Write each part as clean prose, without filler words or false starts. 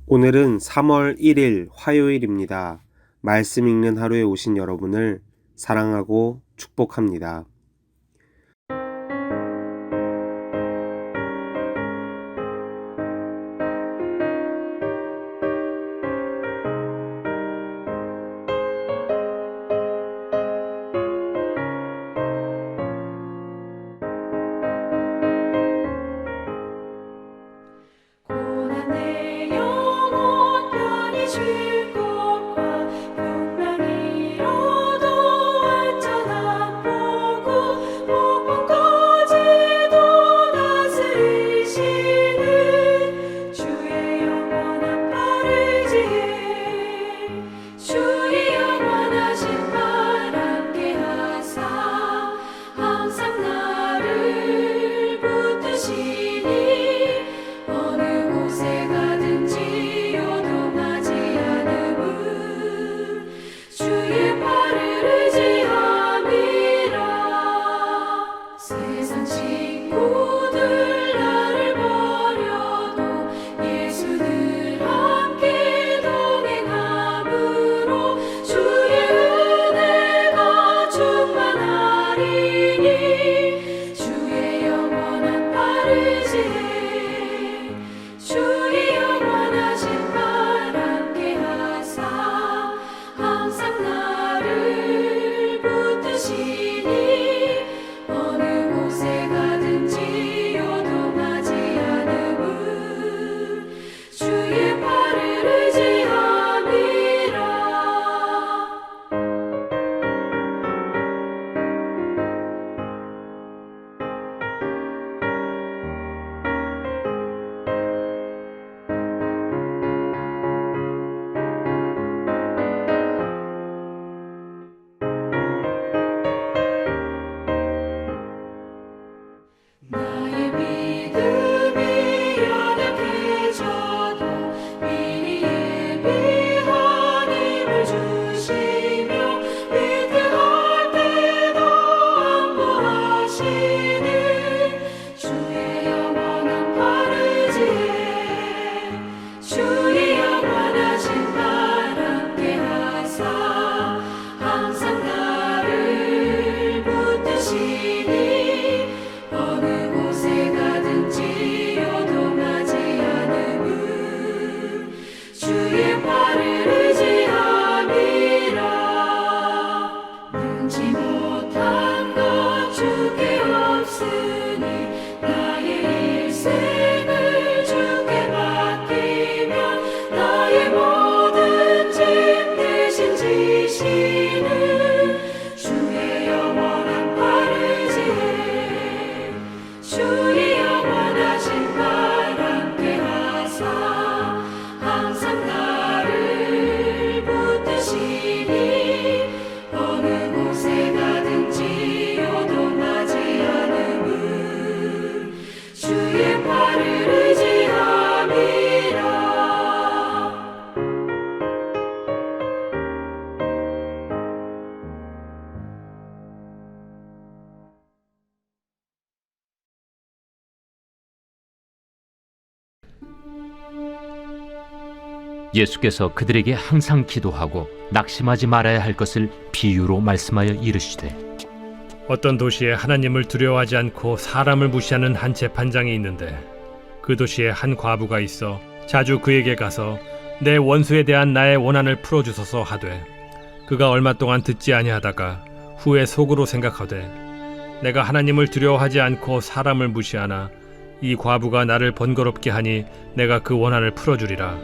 오늘은 3월 1일 화요일입니다. 말씀 읽는 하루에 오신 여러분을 사랑하고 축복합니다. 고난 내 영혼 편히 쉴 곳과 분명히 이뤄도 완전한 복음 복음까지도 다스리시는 주의 영원한 팔을 지혜 주의 영원하신 팔 함께 하사 항상 나를 붙드시니 어느 곳에 가든지 요동하지 않음은 주의 팔을 의지함이라. 세상 친구들 나를 버려도 예수 늘 함께 동행함으로 주의 은혜가 충만하리니 주의 영원한 팔을 지혜 주의 영원하신 팔 함께 하사 항상 나를 붙드시니 어느 곳에 가든지 요동하지 않음은 주의 팔을 의지함이라. 나의 믿음이 연약해져도 미리 예비한 힘을 주시며 위태할 때도 안보하시는 주의 영원한 팔을 지혜 주의 영원하신 팔 함께 하사 항상 나를 붙드시니 어느 곳에 가든지 요동하지 않음은 주의 팔을 의지함이라. 능지 못한 것 주께 없으니 나의 일생을 주께 맡기면 나의 모든 짐 대신 지시는 주의 영원한 팔을 지혜 주의 영원하신 팔 함께 하사 항상 나를 붙드시니 어느 곳에 가든지 요동하지 않음은 주의 팔을 의지함이라. 예수께서 그들에게 항상 기도하고 낙심하지 말아야 할 것을 비유로 말씀하여 이르시되 어떤 도시에 하나님을 두려워하지 않고 사람을 무시하는 한 재판장이 있는데 그 도시에 한 과부가 있어 자주 그에게 가서 내 원수에 대한 나의 원한을 풀어주소서 하되 그가 얼마 동안 듣지 아니하다가 후에 속으로 생각하되 내가 하나님을 두려워하지 않고 사람을 무시하나 이 과부가 나를 번거롭게 하니 내가 그 원한을 풀어주리라.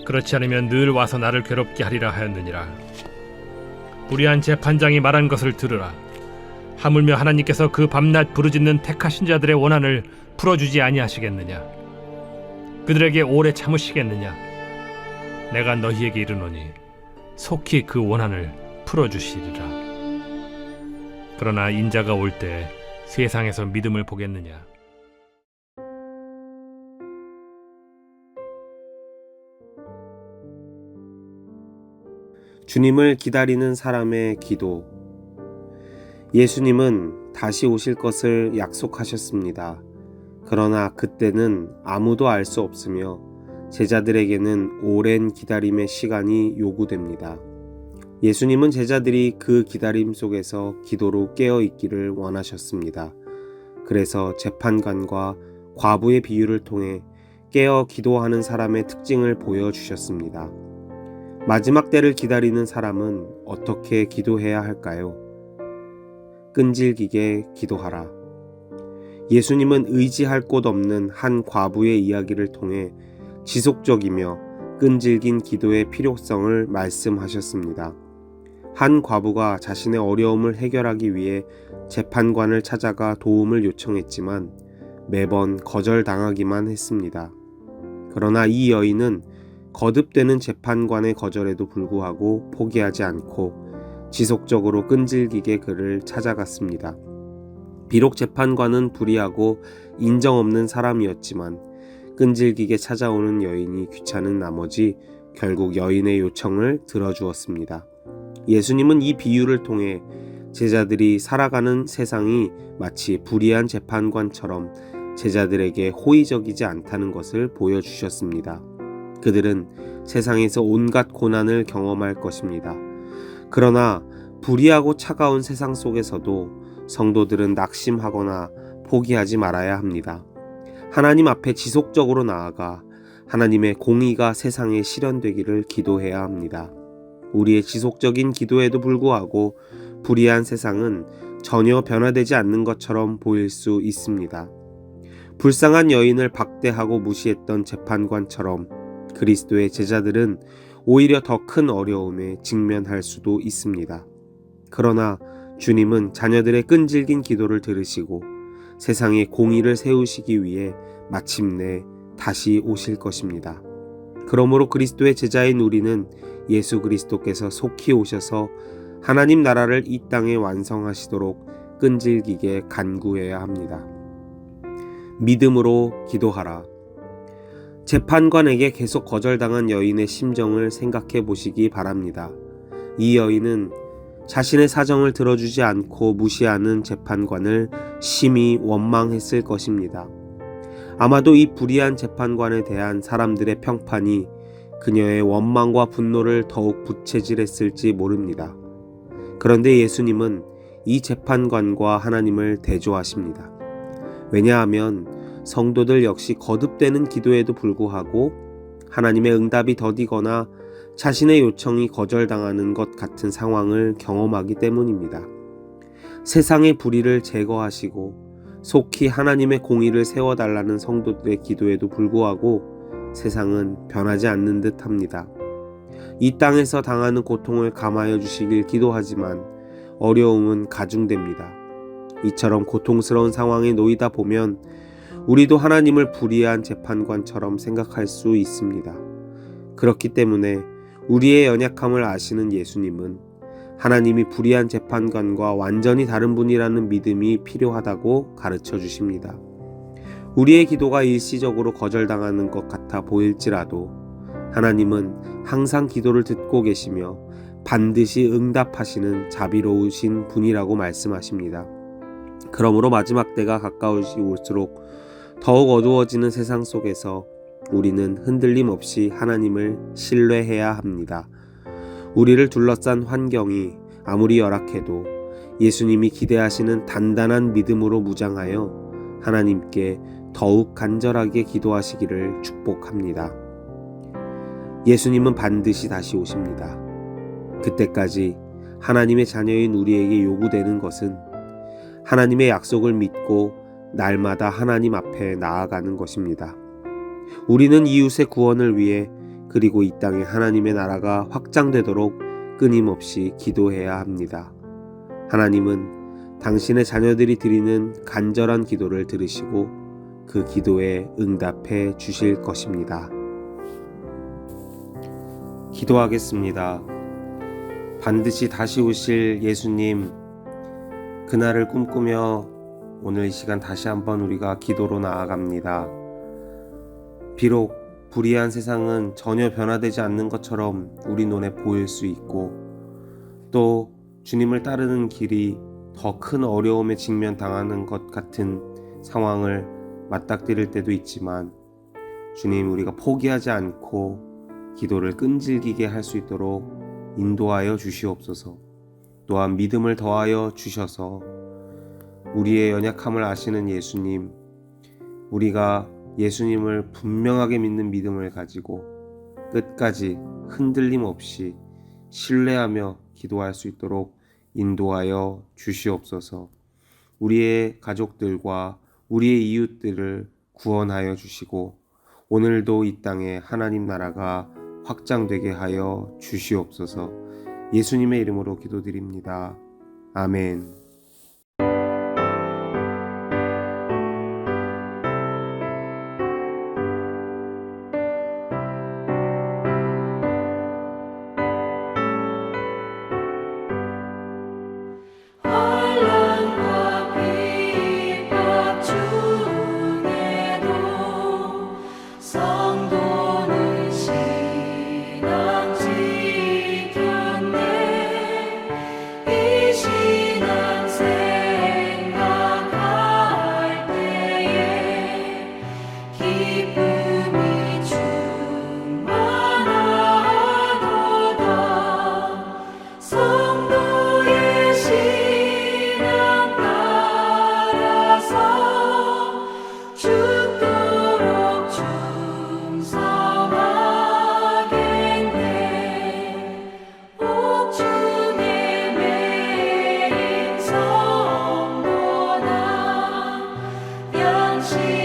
그렇지 않으면 늘 와서 나를 괴롭게 하리라 하였느니라. 불의한 재판장이 말한 것을 들으라. 하물며 하나님께서 그 밤낮 부르짖는 택하신 자들의 원한을 풀어주지 아니하시겠느냐? 그들에게 오래 참으시겠느냐? 내가 너희에게 이르노니 속히 그 원한을 풀어주시리라. 그러나 인자가 올 때 세상에서 믿음을 보겠느냐? 주님을 기다리는 사람의 기도. 예수님은 다시 오실 것을 약속하셨습니다. 그러나 그때는 아무도 알 수 없으며 제자들에게는 오랜 기다림의 시간이 요구됩니다. 예수님은 제자들이 그 기다림 속에서 기도로 깨어 있기를 원하셨습니다. 그래서 재판관과 과부의 비유를 통해 깨어 기도하는 사람의 특징을 보여주셨습니다. 마지막 때를 기다리는 사람은 어떻게 기도해야 할까요? 끈질기게 기도하라. 예수님은 의지할 곳 없는 한 과부의 이야기를 통해 지속적이며 끈질긴 기도의 필요성을 말씀하셨습니다. 한 과부가 자신의 어려움을 해결하기 위해 재판관을 찾아가 도움을 요청했지만 매번 거절당하기만 했습니다. 그러나 이 여인은 거듭되는 재판관의 거절에도 불구하고 포기하지 않고 지속적으로 끈질기게 그를 찾아갔습니다. 비록 재판관은 불의하고 인정 없는 사람이었지만 끈질기게 찾아오는 여인이 귀찮은 나머지 결국 여인의 요청을 들어주었습니다. 예수님은 이 비유를 통해 제자들이 살아가는 세상이 마치 불의한 재판관처럼 제자들에게 호의적이지 않다는 것을 보여주셨습니다. 그들은 세상에서 온갖 고난을 경험할 것입니다. 그러나 불의하고 차가운 세상 속에서도 성도들은 낙심하거나 포기하지 말아야 합니다. 하나님 앞에 지속적으로 나아가 하나님의 공의가 세상에 실현되기를 기도해야 합니다. 우리의 지속적인 기도에도 불구하고 불의한 세상은 전혀 변화되지 않는 것처럼 보일 수 있습니다. 불쌍한 여인을 박대하고 무시했던 재판관처럼 그리스도의 제자들은 오히려 더 큰 어려움에 직면할 수도 있습니다. 그러나 주님은 자녀들의 끈질긴 기도를 들으시고 세상에 공의를 세우시기 위해 마침내 다시 오실 것입니다. 그러므로 그리스도의 제자인 우리는 예수 그리스도께서 속히 오셔서 하나님 나라를 이 땅에 완성하시도록 끈질기게 간구해야 합니다. 믿음으로 기도하라. 재판관에게 계속 거절당한 여인의 심정을 생각해 보시기 바랍니다. 이 여인은 자신의 사정을 들어주지 않고 무시하는 재판관을 심히 원망했을 것입니다. 아마도 이 불의한 재판관에 대한 사람들의 평판이 그녀의 원망과 분노를 더욱 부채질했을지 모릅니다. 그런데 예수님은 이 재판관과 하나님을 대조하십니다. 왜냐하면 성도들 역시 거듭되는 기도에도 불구하고 하나님의 응답이 더디거나 자신의 요청이 거절당하는 것 같은 상황을 경험하기 때문입니다. 세상의 불의를 제거하시고 속히 하나님의 공의를 세워달라는 성도들의 기도에도 불구하고 세상은 변하지 않는 듯 합니다. 이 땅에서 당하는 고통을 감하여 주시길 기도하지만 어려움은 가중됩니다. 이처럼 고통스러운 상황에 놓이다 보면 우리도 하나님을 불의한 재판관처럼 생각할 수 있습니다. 그렇기 때문에 우리의 연약함을 아시는 예수님은 하나님이 불의한 재판관과 완전히 다른 분이라는 믿음이 필요하다고 가르쳐 주십니다. 우리의 기도가 일시적으로 거절당하는 것 같아 보일지라도 하나님은 항상 기도를 듣고 계시며 반드시 응답하시는 자비로우신 분이라고 말씀하십니다. 그러므로 마지막 때가 가까워질수록 더욱 어두워지는 세상 속에서 우리는 흔들림 없이 하나님을 신뢰해야 합니다. 우리를 둘러싼 환경이 아무리 열악해도 예수님이 기대하시는 단단한 믿음으로 무장하여 하나님께 더욱 간절하게 기도하시기를 축복합니다. 예수님은 반드시 다시 오십니다. 그때까지 하나님의 자녀인 우리에게 요구되는 것은 하나님의 약속을 믿고 날마다 하나님 앞에 나아가는 것입니다. 우리는 이웃의 구원을 위해 그리고 이 땅에 하나님의 나라가 확장되도록 끊임없이 기도해야 합니다. 하나님은 당신의 자녀들이 드리는 간절한 기도를 들으시고 그 기도에 응답해 주실 것입니다. 기도하겠습니다. 반드시 다시 오실 예수님, 그날을 꿈꾸며 오늘 이 시간 다시 한번 우리가 기도로 나아갑니다. 비록 불의한 세상은 전혀 변화되지 않는 것처럼 우리 눈에 보일 수 있고 또 주님을 따르는 길이 더 큰 어려움에 직면당하는 것 같은 상황을 맞닥뜨릴 때도 있지만 주님, 우리가 포기하지 않고 기도를 끈질기게 할 수 있도록 인도하여 주시옵소서. 또한 믿음을 더하여 주셔서 우리의 연약함을 아시는 예수님, 우리가 예수님을 분명하게 믿는 믿음을 가지고 끝까지 흔들림 없이 신뢰하며 기도할 수 있도록 인도하여 주시옵소서. 우리의 가족들과 우리의 이웃들을 구원하여 주시고 오늘도 이 땅에 하나님 나라가 확장되게 하여 주시옵소서. 예수님의 이름으로 기도드립니다. 아멘. 환난과 비박 중에도 성도는 신앙 지켰네. 이 신앙 생각할 때에 기쁨이 충만하도다. 성도의 신앙 따라서 죽도록 충성하겠네. 옥중에 매인 성도나 양심